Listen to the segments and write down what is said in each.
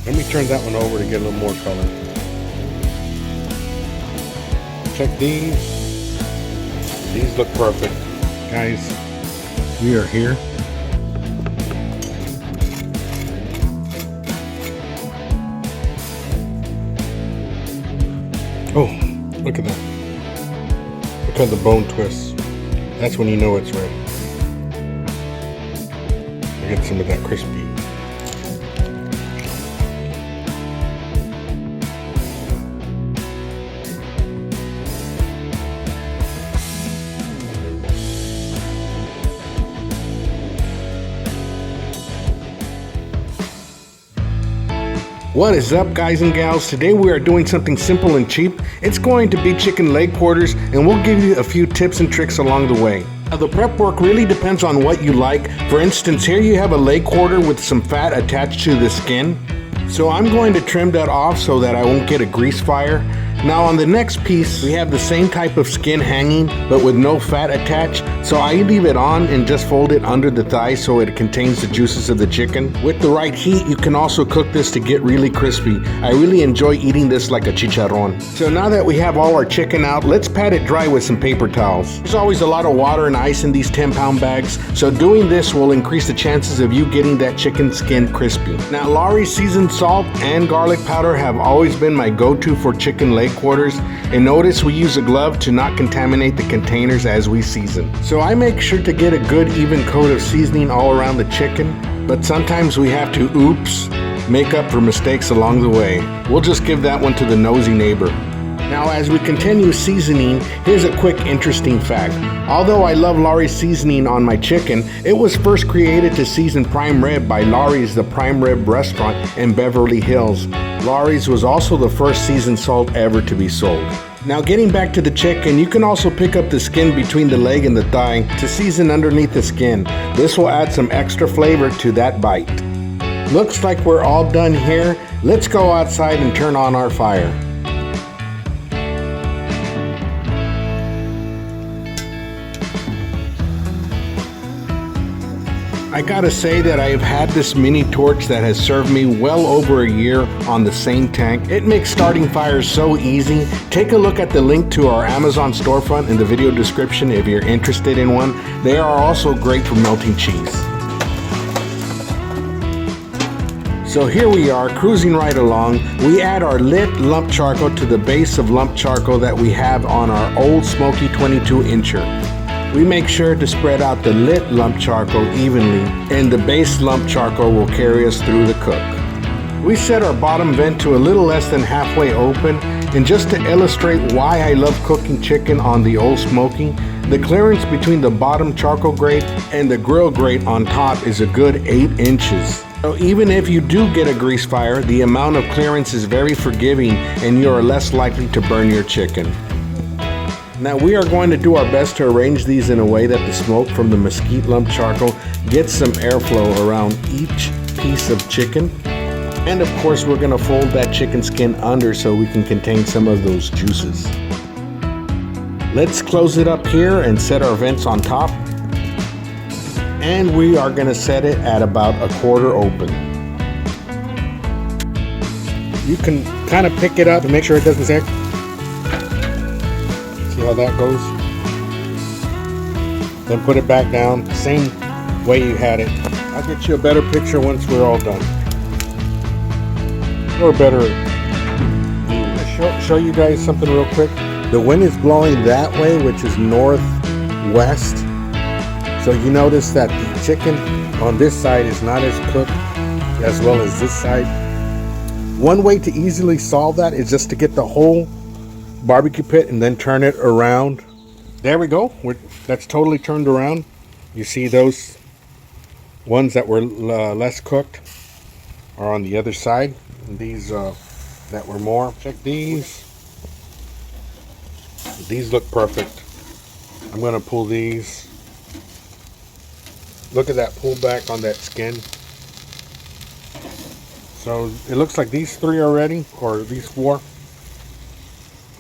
Let me turn that one over to get a little more color. Check these. These look perfect. Guys, we are here. Oh, look at that. Look at the bone twist. That's when you know it's ready. I get some of that crispy. What is up, guys and gals? Today we are doing something simple and cheap. It's going to be chicken leg quarters, and we'll give you a few tips and tricks along the way. Now, the prep work really depends on what you like. For instance, here you have a leg quarter with some fat attached to the skin. So I'm going to trim that off so that I won't get a grease fire. Now on the next piece, we have the same type of skin hanging, but with no fat attached. So I leave it on and just fold it under the thigh so it contains the juices of the chicken. With the right heat, you can also cook this to get really crispy. I really enjoy eating this like a chicharrón. So now that we have all our chicken out, let's pat it dry with some paper towels. There's always a lot of water and ice in these 10-pound bags, so doing this will increase the chances of you getting that chicken skin crispy. Now, Lawry's seasoned salt and garlic powder have always been my go-to for chicken leg quarters, and notice we use a glove to not contaminate the containers as we season. So I make sure to get a good even coat of seasoning all around the chicken, but sometimes we have to make up for mistakes along the way. We'll just give that one to the nosy neighbor. Now, as we continue seasoning, here's a quick interesting fact. Although I love Lawry's seasoning on my chicken, it was first created to season prime rib by Lawry's The Prime Rib Restaurant in Beverly Hills. Lawry's was also the first seasoned salt ever to be sold. Now, getting back to the chicken, you can also pick up the skin between the leg and the thigh to season underneath the skin. This will add some extra flavor to that bite. Looks like we're all done here. Let's go outside and turn on our fire. I gotta say that I have had this mini torch that has served me well over a year on the same tank. It makes starting fires so easy. Take a look at the link to our Amazon storefront in the video description if you're interested in one. They are also great for melting cheese. So here we are, cruising right along. We add our lit lump charcoal to the base of lump charcoal that we have on our old smoky 22-incher. We make sure to spread out the lit lump charcoal evenly, and the base lump charcoal will carry us through the cook. We set our bottom vent to a little less than halfway open, and just to illustrate why I love cooking chicken on the old smoky, the clearance between the bottom charcoal grate and the grill grate on top is a good 8 inches. So even if you do get a grease fire, the amount of clearance is very forgiving and you are less likely to burn your chicken. Now we are going to do our best to arrange these in a way that the smoke from the mesquite lump charcoal gets some airflow around each piece of chicken. And of course we're going to fold that chicken skin under so we can contain some of those juices. Let's close it up here and set our vents on top. And we are going to set it at about a quarter open. You can kind of pick it up and make sure it doesn't stick. See how that goes? Then put it back down, same way you had it. I'll get you a better picture once we're all done. Or better view. Show you guys something real quick. The wind is blowing that way, which is northwest. So you notice that the chicken on this side is not as cooked as well as this side. One way to easily solve that is just to get the whole barbecue pit and then turn it around. There we go. That's totally turned around. You see those ones that were less cooked are on the other side, and these that were more. Check these. These look perfect. I'm going to pull these. Look at that pullback on that skin. So it looks like these 3 are ready, or these 4.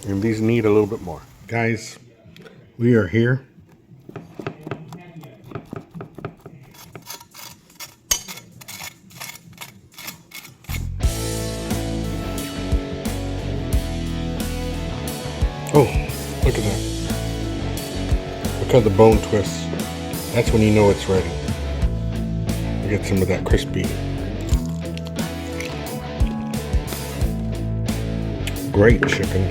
And these need a little bit more. Guys, we are here. Oh, look at that. Look how the bone twists. That's when you know it's ready. Get some of that crispy. Great chicken.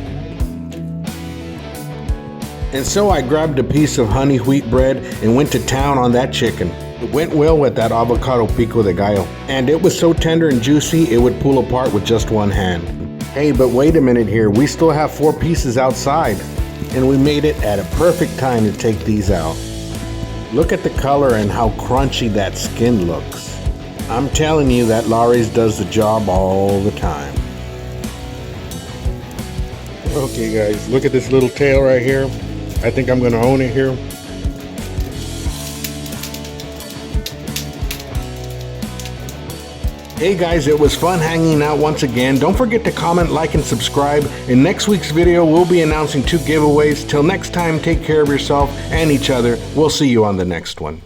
And so I grabbed a piece of honey wheat bread and went to town on that chicken. It went well with that avocado pico de gallo. And it was so tender and juicy it would pull apart with just one hand. Hey, but wait a minute here. We still have 4 pieces outside. And we made it at a perfect time to take these out. Look at the color and how crunchy that skin looks. I'm telling you that Lawry's does the job all the time. Okay guys, look at this little tail right here. I think I'm gonna own it here. Hey guys, it was fun hanging out once again. Don't forget to comment, like, and subscribe. In next week's video, we'll be announcing 2 giveaways. Till next time, take care of yourself and each other. We'll see you on the next one.